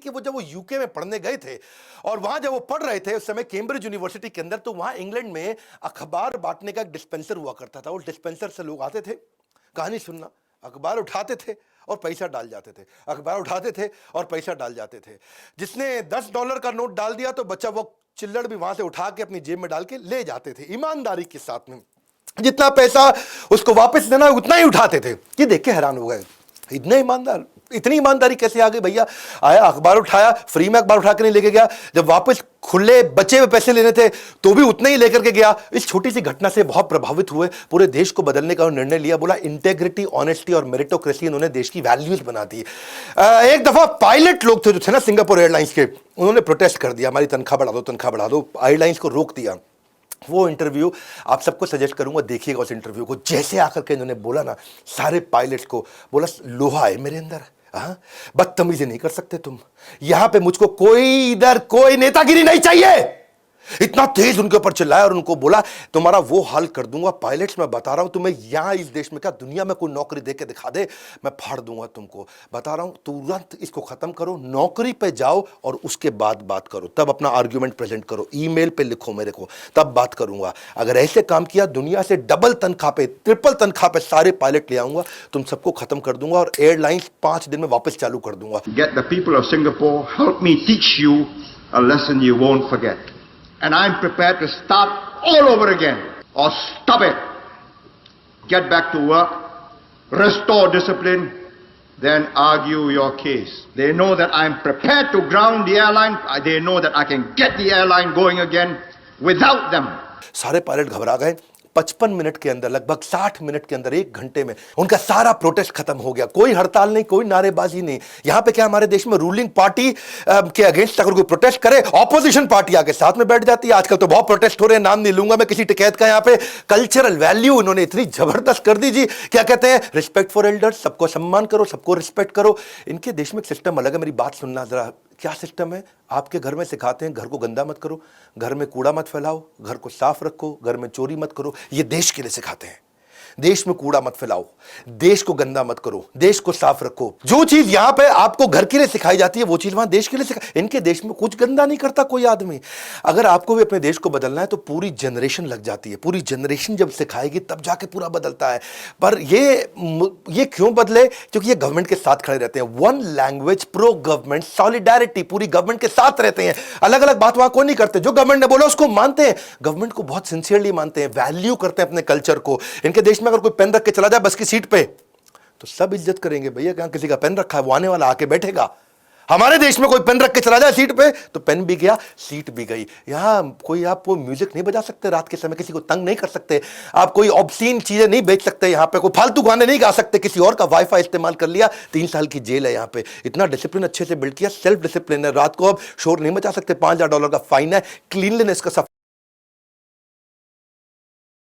कि वो जब वो यूके में पढ़ने गए थे और वहां जब वो पढ़ रहे थे उस समय कैम्ब्रिज यूनिवर्सिटी के अंदर, तो वहां इंग्लैंड में अखबार बांटने का एक डिस्पेंसर हुआ करता था। उस डिस्पेंसर से लोग आते थे कहानी सुनना, अखबार उठाते थे और पैसा डाल जाते थे, अखबार उठाते थे और पैसा डाल जाते थे। जिसने $10 का नोट डाल दिया तो बच्चा वो चिल्लड़ भी वहां से उठा के अपनी जेब में डाल के ले जाते थे, ईमानदारी के साथ में। जितना पैसा उसको वापस देना उतना ही उठाते थे। ये देख के हैरान हो गए, इतने ईमानदार, इतनी ईमानदारी कैसे आ गई भैया। आया अखबार उठाया, फ्री में अखबार उठा के नहीं लेके गया, जब वापस खुले बचे हुए पैसे लेने थे तो भी उतने ही लेकर के गया। इस छोटी सी घटना से बहुत प्रभावित हुए, पूरे देश को बदलने का निर्णय लिया। बोला इंटेग्रिटी, ऑनेस्टी और मेरिटोक्रेसी इन्होंने देश की वैल्यूज बना दी। एक दफा पायलट लोग थे जो थे ना सिंगापुर एयरलाइंस के, उन्होंने प्रोटेस्ट कर दिया, हमारी तनख्वाह बढ़ा दो, तनख्वाह बढ़ा दो, एयरलाइंस को रोक दिया। वो इंटरव्यू आप सबको सजेस्ट करूंगा, देखिएगा उस इंटरव्यू को। जैसे आकर के इन्होंने बोला ना सारे पायलट्स को, बोला लोहा है मेरे अंदर, हाँ बदतमीजी नहीं कर सकते तुम, यहां पे मुझको कोई इधर कोई नेतागिरी नहीं चाहिए। इतना तेज उनके ऊपर चिल्लाया और उनको बोला तुम्हारा वो हाल कर दूंगा पायलट्स, मैं बता रहा हूं तुम्हें, यहां इस देश में क्या दुनिया में कोई नौकरी दे के दिखा दे, मैं फाड़ दूंगा तुमको, बता रहा हूं तुरंत इसको खत्म करो, नौकरी पे जाओ और उसके बाद बात करो, तब अपना आर्ग्यूमेंट प्रेजेंट करो, ईमेल पे लिखो मेरे को, तब बात करूंगा। अगर ऐसे काम किया दुनिया से डबल तनख्वाह पे, ट्रिपल तनख्वाह पे सारे पायलट ले आऊंगा, तुम सबको खत्म कर दूंगा और एयरलाइंस 5 दिन में वापस चालू कर दूंगा। Get the people of Singapore, help me teach you a lesson you won't forget. And I'm prepared to start all over again or stop it. Get back to work, restore discipline, then argue your case. They know that I'm prepared to ground the airline. They know that I can get the airline going again without them. सारे pilot घबरा गए। 55 minute के अंदर, लगभग 60 minute के अंदर, 1 घंटे में उनका सारा प्रोटेस्ट खत्म हो गया। कोई हड़ताल नहीं, कोई नारेबाजी नहीं। यहां पे क्या हमारे देश में रूलिंग पार्टी के अगेंस्ट अगर कोई प्रोटेस्ट करे, ऑपोजिशन पार्टी आके साथ में बैठ जाती है। आजकल तो बहुत प्रोटेस्ट हो रहे हैं, नाम नहीं लूंगा मैं किसी टिकैत का। यहां पे कल्चरल वैल्यू इन्होंने इतनी जबरदस्त कर दी जी, क्या कहते हैं, रिस्पेक्ट फॉर एल्डर्स, सबको सम्मान करो, सबको रिस्पेक्ट करो। इनके देश में सिस्टम अलग है, मेरी बात सुनना जरा। क्या सिस्टम है? आपके घर में सिखाते हैं घर को गंदा मत करो, घर में कूड़ा मत फैलाओ, घर को साफ रखो, घर में चोरी मत करो। ये देश के लिए सिखाते हैं, देश में कूड़ा मत फैलाओ, देश को गंदा मत करो, देश को साफ रखो। जो चीज यहां पे आपको घर के लिए सिखाई जाती है वो चीज वहां देश के लिए सिखाई। इनके देश में कुछ गंदा नहीं करता कोई आदमी। अगर आपको भी अपने देश को बदलना है तो पूरी जनरेशन लग जाती है, पूरी जनरेशन जब सिखाएगी तब जाके पूरा बदलता है। पर ये क्यों बदले? क्योंकि ये गवर्नमेंट के साथ खड़े रहते हैं। One language, pro government, solidarity, पूरी गवर्नमेंट के साथ रहते हैं। अलग अलग बात वहां कोई नहीं करते, जो गवर्नमेंट ने बोला उसको मानते हैं, गवर्नमेंट को बहुत सिंसियरली मानते हैं, वैल्यू करते हैं अपने कल्चर को। इनके देश में अगर कोई पेन रख के चला जाए बस की सीट पे तो सब इज्जत करेंगे, भैया कहां किसी का पेन रखा है, वो आने वाला आके बैठेगा। हमारे देश में कोई पेन रख के चला जाए सीट पे तो पेन भी गया, सीट भी गई। यहां कोई आप म्यूजिक नहीं बजा सकते रात के समय, किसी को तंग नहीं कर सकते, आप कोई ऑब्सीन चीजें नहीं बेच सकते, यहां पे कोई फालतू गाने नहीं गा सकते, किसी और का वाईफाई इस्तेमाल कर लिया 3 साल की जेल है। यहां पे इतना डिसिप्लिन अच्छे से बिल्ड किया, सेल्फ डिसिप्लिन है। रात को आप शोर नहीं मचा सकते, $5000 का फाइन है। क्लीनलीनेस का सफाई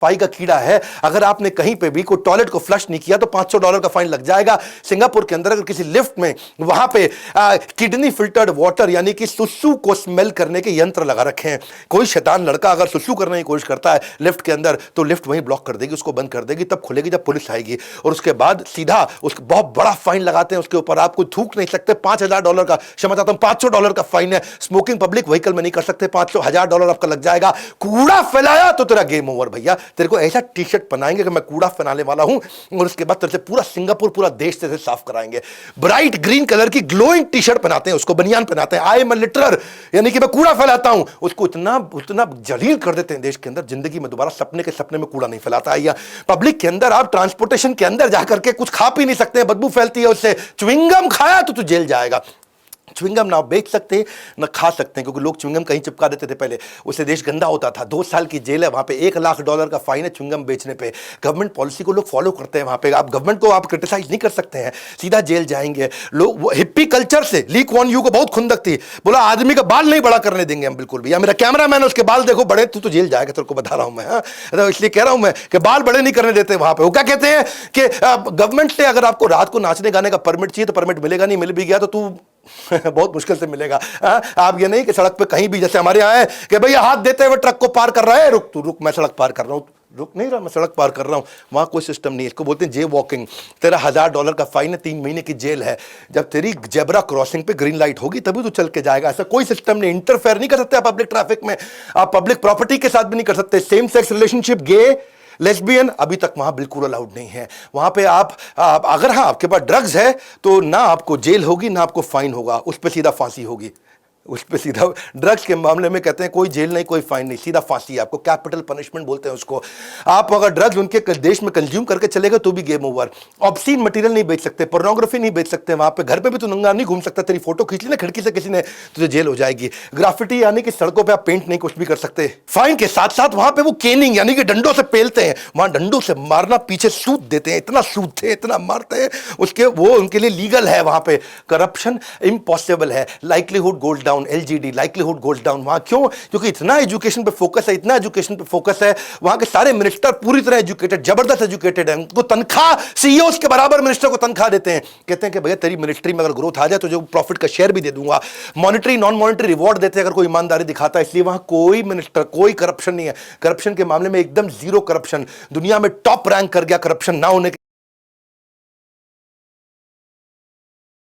का कीड़ा है, अगर आपने कहीं पे भी कोई टॉयलेट को फ्लश नहीं किया तो $500 का फाइन लग जाएगा। सिंगापुर के अंदर अगर किसी लिफ्ट में वहां पे किडनी फिल्टर्ड वाटर यानी कि सुसु को स्मेल करने के यंत्र लगा रखे हैं। कोई शैतान लड़का अगर सुसु करने की कोशिश करता है लिफ्ट के अंदर तो लिफ्ट वहीं ब्लॉक कर देगी, उसको बंद कर देगी, तब खुलेगी जब पुलिस आएगी। और उसके बाद सीधा उसको बहुत बड़ा फाइन लगाते हैं उसके ऊपर, आप कोई थूक नहीं सकते। $5000 का, क्षमा चाहता हूं, $500 का फाइन है। स्मोकिंग पब्लिक व्हीकल में नहीं कर सकते, $1000 आपका लग जाएगा। कूड़ा फैलाया तो तेरा गेम ओवर भैया, तेरे को ऐसा टी शर्ट पहनाएंगे कि मैं कूड़ा फैलाने वाला हूं और उसके बाद तेरे से पूरा सिंगापुर, पूरा देश से साफ कराएंगे। ब्राइट ग्रीन कलर की ग्लोइंग टी शर्ट पहनाते हैं, उसको बनियान पहनाते हैं, आई एम अ लिटरर, यानी कि मैं कूड़ा फैलाता हूं। उसको इतना जलील कर देते हैं देश के अंदर, जिंदगी में दोबारा सपने में कूड़ा नहीं फैलाता है। या पब्लिक के अंदर आप ट्रांसपोर्टेशन के अंदर जाकर के कुछ खा पी नहीं सकते हैं, बदबू फैलती है उससे। च्युइंगम खाया तो तू जेल जाएगा। च्युइंगम ना बेच सकते ना खा सकते हैं, क्योंकि लोग च्युइंगम कहीं चिपका देते थे पहले, उससे देश गंदा होता था। 2 साल की जेल है वहां पे, $1,00,000 का फाइन है च्युइंगम बेचने पे। गवर्नमेंट पॉलिसी को लोग फॉलो करते हैं वहां पे, आप गवर्नमेंट को आप क्रिटिसाइज नहीं कर सकते हैं, सीधा जेल जाएंगे लोग। हिप्पी कल्चर से ली कुआन यू को बहुत खुंदक थी, बोला आदमी का बाल नहीं बड़ा करने देंगे हम बिल्कुल भी। या मेरा कैमरामैन उसके बाल देखो बड़े, तू तो जेल जाएगा, तेरे को बता रहा हूं मैं। तो इसलिए कह रहा हूं मैं कि बाल बड़े नहीं करने देते वहां पे। वो क्या कहते हैं कि गवर्नमेंट से अगर आपको रात को नाचने गाने का परमिट चाहिए तो परमिट मिलेगा, नहीं मिल भी गया तो तू बहुत मुश्किल से मिलेगा। आप ये नहीं कि सड़क पे कहीं भी, जैसे हमारे यहाँ है कि भैया हाथ देते हुए ट्रक को पार कर रहा है, रुक तू रुक, मैं सड़क पार कर रहा हूं, रुक नहीं रहा, मैं सड़क पार कर रहा हूँ, वहाँ कोई सिस्टम नहीं है। इसको बोलते हैं जे वॉकिंग। तेरा $1000 का फाइन है, 3 महीने की जेल है। जब तेरी जेब्रा क्रॉसिंग पे ग्रीन लाइट होगी तभी तू चल के जाएगा। ऐसा कोई सिस्टम नहीं, इंटरफेयर नहीं कर सकते आप पब्लिक ट्रैफिक में, आप पब्लिक प्रॉपर्टी के साथ भी नहीं कर सकते। सेम सेक्स रिलेशनशिप, गे, लेस्बियन अभी तक वहां बिल्कुल अलाउड नहीं है। वहां पे आप अगर हाँ आपके पास ड्रग्स है तो ना आपको जेल होगी ना आपको फाइन होगा, उस पर सीधा फांसी होगी। उस पर सीधा, ड्रग्स के मामले में कहते हैं कोई जेल नहीं कोई फाइन नहीं, सीधा फांसी है। आपको कैपिटल पनिशमेंट बोलते हैं उसको। आप अगर ड्रग्स उनके देश में कंज्यूम करके चलेगा तो भी गेम ओवर। ऑब्सीन मटेरियल नहीं बेच सकते, पोर्नोग्राफी नहीं बेच सकते वहां पे। घर पे भी तू नंगा नहीं घूम सकता, तेरी फोटो खींच ली ना खिड़की से किसी ने, तुझे जेल हो जाएगी। ग्राफिटी यानी कि सड़कों पर आप पेंट नहीं कुछ भी कर सकते। फाइन के साथ साथ वहां पे वो केनिंग यानी कि डंडों से पेलते हैं, वहां डंडों से मारना, पीछे सूद देते हैं, इतना सूदते हैं इतना मारते हैं उसके, वो उनके लिए लीगल है वहां पे। करप्शन इम्पॉसिबल है। Likelihood gold down, LGD likelihood goals down. वहां क्यों? क्योंकि इतना एजुकेशन पे फोकस है, इतना एजुकेशन पे फोकस है। वहां के सारे मिनिस्टर पूरी तरह एजुकेटेड, जबरदस्त एजुकेटेड हैं। उनको तनख्वाह सीईओ के बराबर मिनिस्टर को तनख्वाह देते हैं। कहते हैं कि भैया तेरी मिनिस्ट्री में अगर ग्रोथ आ जाए तो जो प्रॉफिट का शेयर भी दे दूंगा। मॉनिटरी नॉन मॉनिटरी रिवॉर्ड देते हैं अगर कोई ईमानदारी दिखाता है। इसलिए वहां कोई मिनिस्टर, कोई करप्शन नहीं है। करप्शन के मामले में एकदम जीरो करप्शन। दुनिया में टॉप रैंक कर गया करप्शन ना होने के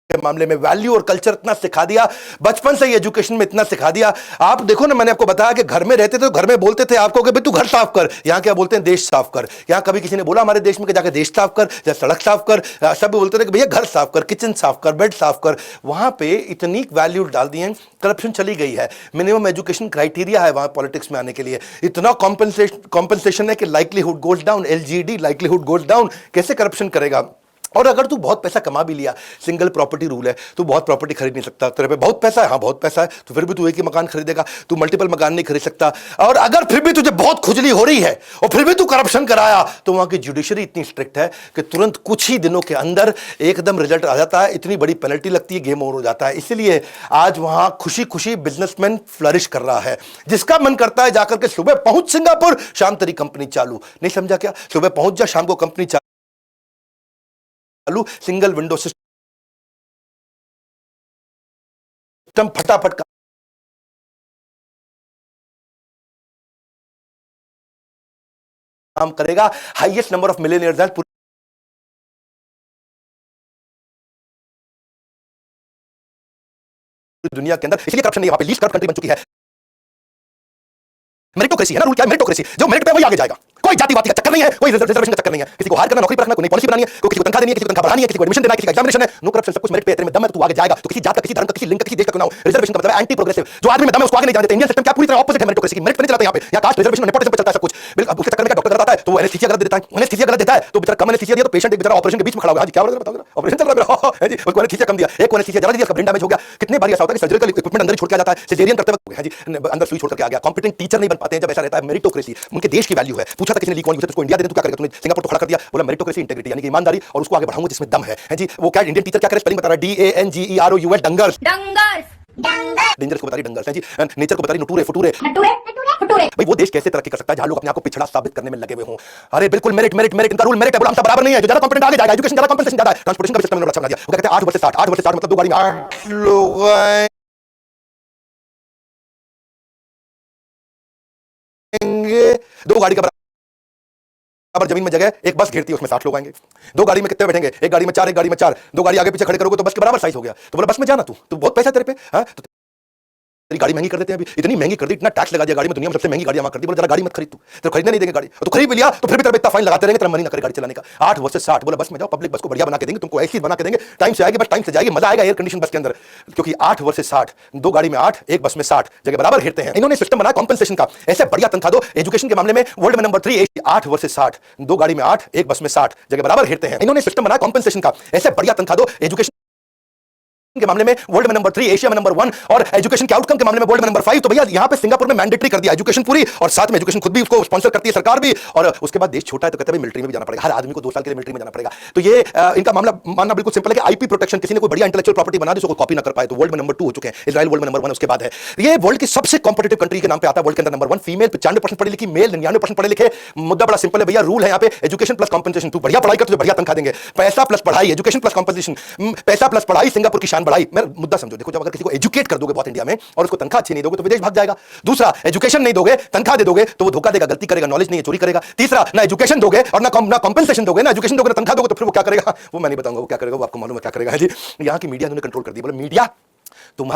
मामले में। वैल्यू और कल्चर इतना सिखा दिया बचपन से ही, एजुकेशन में इतना सिखा दिया। आप देखो ना, मैंने आपको बताया कि घर में रहते थे तो घर में बोलते थे आपको कि भाई तू घर साफ कर। यहां क्या बोलते हैं? देश साफ कर। यहां कभी किसी ने बोला हमारे देश में कि जाकर देश साफ कर या सड़क साफ कर? सब बोलते थे कि भैया घर साफ कर, किचन साफ कर, बेड साफ कर। वहां पे इतनी वैल्यू डाल दी है, करप्शन चली गई है। मिनिमम एजुकेशन क्राइटेरिया है वहां पॉलिटिक्स में आने के लिए। इतना कॉम्पेंसेशन है कि likelihood goes down, LGD likelihood goes down. कैसे करप्शन करेगा? और अगर तू बहुत पैसा कमा भी लिया, सिंगल प्रॉपर्टी रूल है, तू बहुत प्रॉपर्टी खरीद नहीं सकता। तेरे पे बहुत पैसा है, हाँ बहुत पैसा है, तो फिर भी तू एक ही मकान खरीदेगा, तू मल्टीपल मकान नहीं खरीद सकता। और अगर फिर भी तुझे बहुत खुजली हो रही है और फिर भी तू करप्शन कराया, तो वहां की जुडिशरी इतनी स्ट्रिक्ट है कि तुरंत कुछ ही दिनों के अंदर एकदम रिजल्ट आ जाता है। इतनी बड़ी पेनल्टी लगती है, गेम ओवर हो जाता है। इसलिए आज वहां खुशी खुशी बिजनेसमैन फ्लरिश कर रहा है। जिसका मन करता है जाकर के सुबह पहुंच सिंगापुर, शाम तेरी कंपनी चालू। नहीं समझा क्या? सुबह पहुंच जा, शाम को कंपनी चालू। सिंगल विंडो सिस्टम फटाफट काम करेगा। हाईएस्ट नंबर ऑफ मिलियनियर्स हैं पूरी दुनिया के अंदर। इसलिए करप्शन नहीं, वहां पे लीस्ट करप्ट कंट्री बन चुकी है। मेरिटोक्रेसी है ना, रूल क्या है? मेरिटोक्रेसी। जो मेरिट पे वही आगे जाएगा। कोई जातिवादी का चक्कर नहीं है, कोई रिजर्वेशन का चक्कर नहीं है। किसी को हायर करना, नौकरी पर रखना, कोई पॉलिसी बनानी है, कोई किसी को तनख्वाह देनी है, किसी को तनख्वाह बढ़ानी है, किसी को एडमिशन देना है, किसी का एग्जामिनेशन है। नो करप्शन, सब कुछ मेरिट पे। तेरे में दम है तो तू आगे जाएगा। तो किसी जात का, किसी धर्म का, किसी लिंग का, किसी देश का क्यों ना हो, रिजर्वेशन का मतलब है एंटी प्रोग्रेसिव। जो आदमी में दम है उसको आगे नहीं जाने देते। इंडियन सिस्टम क्या पूरी तरह ऑपोजिट है मेरिटोक्रेसी की। मेरिट पे नहीं चलता यहाँ पे। यहाँ कास्ट रिजर्वेशन, नेपोटिज्म पे चलता है सब कुछ। बिल्कुल उसके चक्कर में डॉक्टर गलत आता है तो वो एनेस्थीसिया गलत देता है। एनेस्थीसिया गलत देता है तो बेचारा कम एनेस्थीसिया दिया तो पेशेंट एक बेचारा ऑपरेशन के बीच में खड़ा होगा। हां जी क्या बोल रहे हैं बताओ, ऑपरेशन चल रहा है जी, उसको एनेस्थीसिया कम दिया, एक एनेस्थीसिया ज्यादा दिया, उसका ब्रेन डैमेज हो गया। कितने बार ऐसा होता है कि सर्जिकल इक्विपमेंट अंदर ही छोड़ के आ जाता है, सिजेरियन करते वक्त है जी अंदर सुई छोड़ करके आ गया। कॉम्पिटेंट टीचर नहीं बन पाते हैं जब ऐसा रहता है। मेरिटोक्रेसी उनके देश की वैल्यू है। पूछा था किसी ने ली कौन यूज है, उसको इंडिया दे दे तो क्या करेगा? तूने सिंगापुर तो खड़ा कर दिया। बोला मेरिटोक्रेसी, इंटीग्रिटी यानी कि ईमानदारी, और उसको आगे बढ़ाऊंगा जिसमें दम है जी। वो क्या इंडियन टीचर क्या करे? स्पेलिंग बता रहा है, DANGEROUS, डंगर्स। डेंजरस को बता रही डंगर्स है जी। नेचर को बता रही नटूरे फटूरे। भाई वो देश कैसे तरक्की कर सकता है जहां लोग अपने आप को पिछड़ा साबित करने में लगे हुए हों? अरे बिल्कुल मेरिट मेरिट मेरिट, इनका रूल मेरिट है। बोला हम सब बराबर नहीं है, जो ज्यादा कॉम्पिटेंट आगे जाएगा, एजुकेशन ज्यादा कॉम्पेंसेशन ज्यादा है। ट्रांसपोर्टेशन का सिस्टम में अच्छा बना दिया। वो कहते हैं 8 वर्ष से 60, 8 वर्ष से 60 मतलब 2 गाड़ी में 8 लोग आएंगे। 2 गाड़ी का बराबर जमीन में जगह, एक बस घेरती है उसमें 60 लोग आएंगे। 2 गाड़ी में कितने बैठेंगे? एक गाड़ी में 4, एक गाड़ी में 4। 2 गाड़ी आगे पीछे खड़े करोगे तो बस के बराबर साइज हो गया। तो बोला बस में जाना, तू बहुत पैसा तेरे पे। हाँ तो तेरी गाड़ी महंगी कर देते हैं अभी, इतनी महंगी कर दी, इतना टैक्स लगा दिया गाड़ी में, दुनिया में सबसे महंगी गाड़ियां कर दी। बोला जरा गाड़ी मत खरीद, तू तो खरीदने नहीं देंगे गाड़ी, तो खरीद भी लिया तो फिर भी तेरे पे इतना फाइन लगाते रहेंगे, तेरा मन ही ना करे गाड़ी चलाने का। 8 वर्सेस 60। बोला बस में जाओ, पब्लिक बस को बढ़िया बना के देंगे, तुमको ऐसी बना के देंगे, टाइम से आएगी बस, टाइम से जाएगी, मजा आएगा एयर कंडीशन बस के अंदर। क्योंकि 8 वर्सेस 60, 2 गाड़ी में 8, एक बस में 60, जगह बराबर घेरते हैं। इन्होंने सिस्टम बनाया कॉम्पेंसेशन का, ऐसे बढ़िया तनख्वाह दो। एजुकेशन के मामले में वर्ल्ड में नंबर 3, 8 वर्सेस 60, 2 गाड़ी में 8, एक बस में 60, जगह बराबर घेरते हैं। इन्होंने सिस्टम बनाया कॉम्पेंसेशन का, ऐसे बढ़िया तनख्वाह दो। एजुकेशन के मामले में वर्ल्ड में नंबर 3, एशिया में नंबर 1, और एजुकेशन के आउटकम के मामले में वर्ल्ड में नंबर 5। तो भैया यहां पे सिंगापुर में मैंडेटरी कर दिया एजुकेशन पूरी, और साथ में एजुकेशन खुद भी उसको स्पॉन्सर करती है सरकार भी। और उसके बाद देश छोटा है तो कहते हैं मिलिट्री में भी जाना पड़ेगा, हर आदमी को 2 साल के लिए मिलिट्री में जाना पड़ेगा। तो ये इनका मामला मानना बिल्कुल सिंपल है कि आईपी प्रोटेक्शन, किसी ने कोई बढ़िया इंटेलेक्चुअल प्रॉपर्टी बना दी उसको कॉपी ना कर पाए, तो वर्ल्ड में नंबर 2 हो चुके हैं। इजराइल वर्ल्ड में नंबर 1 उसके बाद है। ये वर्ल्ड की सबसे कॉम्पिटिटिव कंट्री के नाम पे आता है वर्ल्ड के अंदर नंबर 1। फीमेल 95% पढ़ी लिखी, मेल 99% पढ़े लिखे। मुद्दा बड़ा सिंपल है भैया, रूल है यहाँ पे एजुकेशन प्लस कॉम्पेंसेशन। तू बढ़िया पढ़ाई कर, तुझे बढ़िया तनख्वाह देंगे। पैसा प्लस पढ़ाई, एजुकेशन प्लस कॉम्पेंसेशन, पैसा प्लस पढ़ाई सिंगापुर की शान ज्ञान बढ़ाई, मेरा मुद्दा समझो, देखो जब अगर किसी को एजुकेट कर दोगे बहुत इंडिया में और उसको तनख्वाह अच्छी नहीं दोगे तो विदेश भाग जाएगा। दूसरा, एजुकेशन नहीं दोगे, तनख्वाह दे दोगे तो वो धोखा देगा, गलती करेगा, नॉलेज नहीं है, चोरी करेगा। तीसरा, ना एजुकेशन दोगे और ना कॉम्पेंसेशन दोगे, ना एजुकेशन दोगे ना तनख्वाह दोगे तो फिर वो क्या करेगा, वो मैं नहीं बताऊंगा वो क्या करेगा, वो आपको मालूम है क्या करेगा जी। यहाँ की मीडिया ने कंट्रोल कर दी, बोले मीडिया तुम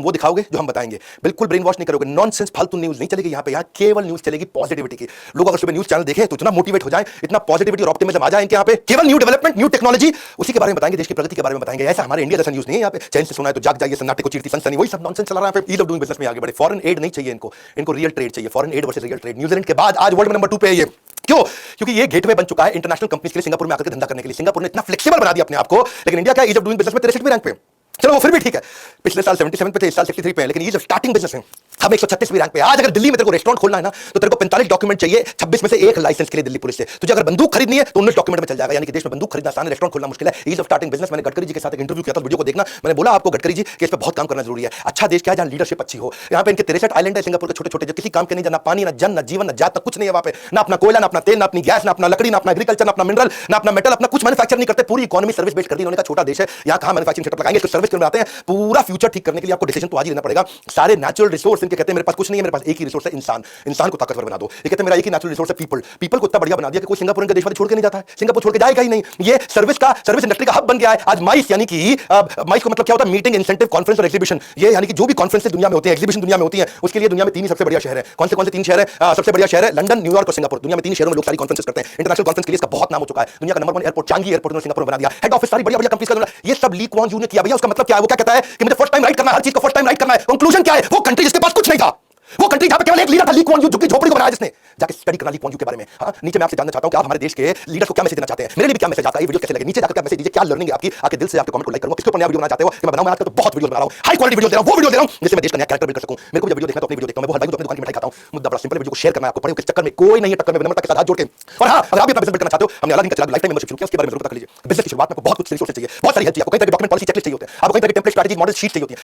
वो दिखाओगे जो हम बताएंगे, बिल्कुल ब्रेन वॉश नहीं करोगे, नॉनसेंस फालतू न्यूज नहीं चलेगी यहाँ पे। यहाँ केवल न्यूज चलेगी पॉजिटिविटी की। लोग अगर सुबह न्यूज चैनल देखें तो इतना मोटिवेट हो जाए, इतना पॉजिटिविटी और ऑप्टिमिज्म आ जाए इनके यहाँ पे, केवल न्यू डेवलपमेंट, न्यू टेक्नोलॉजी, उसी के बारे में बताएंगे, देश की प्रगति के बारे में बताएंगे। ऐसा हमारे इंडिया जैसा न्यूज नहीं है यहाँ पे, चैन से सुना है तो जाग जाइए, सन्नाटे को चीरती सनसनी, वही सब नॉनसेंस चला रहा है। ईज ऑफ डूइंग बिजनेस में आगे बढ़े, फॉरेन एड नहीं चाहिए इनको रियल ट्रेड चाहिए, foreign add versus real trade. New Zealand के बाद आज वर्ल्ड में नंबर 2 पे है ये। क्यों? क्योंकि ये गेटवे बन चुका है इंटरनेशनल कंपनीज के लिए, सिंगापुर में आकर के धंधा करने के लिए। सिंगापुर ने इतना फ्लेक्सिबल बना दिया अपने आप को, लेकिन इंडिया क्या ईज ऑफ डूइंग बिजनेस में 63वें रैंक पे। चलो वो फिर भी ठीक है, पिछले साल 77 पे थे, इस साल 63 पे है, लेकिन ये जो स्टार्टिंग बिजनेस है हम 136वीं रैंक पे। आज अगर दिल्ली में तेरे को रेस्टोरेंट खोलना है ना तो तेरे को 45 डॉक्यूमेंट चाहिए, 26 में से एक लाइसेंस के लिए दिल्ली पुलिस से। तुझे अगर बंदूक खरीदनी है तो 19 डॉक्यूमेंट में चल जाएगा। यानी कि देश में बंदूक खरीदना आसान है, रेस्टोरेंट खोलना मुश्किल है। Ease of starting business. मैंने गडकरी जी के साथ एक इंटरव्यू किया था, वीडियो को देखना। मैंने बोला आपको गडकरी जी कि इस पे बहुत काम करना जरूरी है। अच्छा देश क्या है जहां लीडरशिप अच्छी हो। यहाँ पे इनके 63 आइलैंड है सिंगापुर के छोटे छोटे, जो किसी काम के नहीं, ना पानी, ना जन, ना जीवन, ना जात, ना कुछ नहीं है वहां पे, ना अपना कोयला, ना अपना तेल, ना अपनी गैस, ना अपना लकड़ी, ना अपना एग्रीकल्चर, ना अपना मिनरल, ना अपना मेटल, अपना कुछ मैन्युफैक्चर नहीं करते। पूरी इकोनॉमी सर्विस बेस्ड कर दी इन्होंने। छोटा देश है, यहाँ कहां मैन्युफैक्चरिंग सेटअप लगाएंगे, इसको सर्विस बनाते हैं। पूरा फ्यूचर ठीक करने के लिए आपको डिसीजन तो आज ही लेना पड़ेगा। सारे नेचुरल रिसोर्स इनके कहते हैं मेरे पास कुछ नहीं है, मेरे पास एक ही रिसोर्स है इंसान। इंसान को ताकतवर बना दो। ये कहते हैं मेरा एक ही नेचुरल रिसोर्स है पीपल। पीपल को इतना बढ़िया बना दिया कि कोई सिंगापुर का देशवासी छोड़ के नहीं जाता है, सिंगापुर छोड़ के जाएगा ही नहीं। ये सर्विस इंडस्ट्री का हब बन गया है आज। माइस यानी कि माइस को मतलब क्या होता है, मीटिंग, इंसेंटिव, कॉन्फ्रेंस और एग्जीबिशन। ये यानी कि जो भी कॉन्फ्रेंस दुनिया में होते हैं, एग्जीबिशन दुनिया में होती है, उसके लिए दुनिया में 3 ही सबसे बढ़िया शहर है। कौन से 3 शहर है? सबसे बढ़िया शहर है लंदन, न्यूयॉर्क और सिंगापुर। दुनिया में 3 शहरों में लोग सारी कॉन्फ्रेंसेस करते हैं। इंटरनेशनल कॉन्फ्रेंस के लिए इसका बहुत नाम हो चुका है। दुनिया का नंबर 1 एयरपोर्ट चांगी एयरपोर्ट ने सिंगापुर में बना दिया। हेड ऑफिस सारी बढ़िया बढ़िया कंपनीज का। ये सब ली कुआन यू ने किया। भैया उसका मतलब क्या है? वो क्या कहता है कि मुझे फर्स्ट टाइम राइट करना है, हर चीज को फर्स्ट टाइम राइट करना है। कंक्लूजन क्या है? वो कंट्री जिसके पास कुछ नहीं था, वो कंट्री जहां पे केवल एक लीडर था, ली कुआन यू, झुग्गी झोपड़ी को बनाया जिसने। जाके स्टडी करना ली कुआन यू के बारे में। हाँ, नीचे मैं आपसे जानना चाहता हूं कि आप हमारे देश के लीडर को क्या मैसेज देना चाहते हैं। मेरे लिए भी क्या मैसेज आता है, ये वीडियो कैसे लगे नीचे जाकर क्या मैसेज दीजिए, क्या लर्निंग है आपकी। आपके दिल से आपके कमेंट को लाइक करूंगा। किसके ऊपर नया वीडियो बनाना चाहते हो कि मैं बनाऊं। मैं आजकल तो बहुत वीडियो बना रहा हूं, हाई क्वालिटी वीडियो दे रहा हूं, वो वीडियो दे रहा हूं जिससे मैं देश का नया कैरेक्टर बिल्ड कर सकूं। मेरे को जब वीडियो देखना तो अपनी वीडियो देखता हूं। मैं वो हर भाई को अपनी दुकान की मिठाई खाता हूं। मुद्दा बड़ा सिंपल है, वीडियो को शेयर करना है आपको। पढ़ो किस चक्कर में, कोई नहीं है टक्कर में, विनम्रता के साथ हाथ जोड़ के। और हां, अगर आप भी अपना बिजनेस बिल्ड करना चाहते हो, हमने अलग इनका चला लाइफ टाइम मेंबरशिप शुरू किया, उसके बारे में जरूर पता कर लीजिए। बिजनेस की शुरुआत में आपको बहुत कुछ रिसोर्सेज चाहिए, बहुत सारी हेल्प चाहिए आपको, कई तरह के डॉक्यूमेंट, पॉलिसी, चेकलिस्ट चाहिए होते हैं आपको, कई तरह के टेम्पलेट, स्ट्रेटजी, मॉडल शीट चाहिए होती है।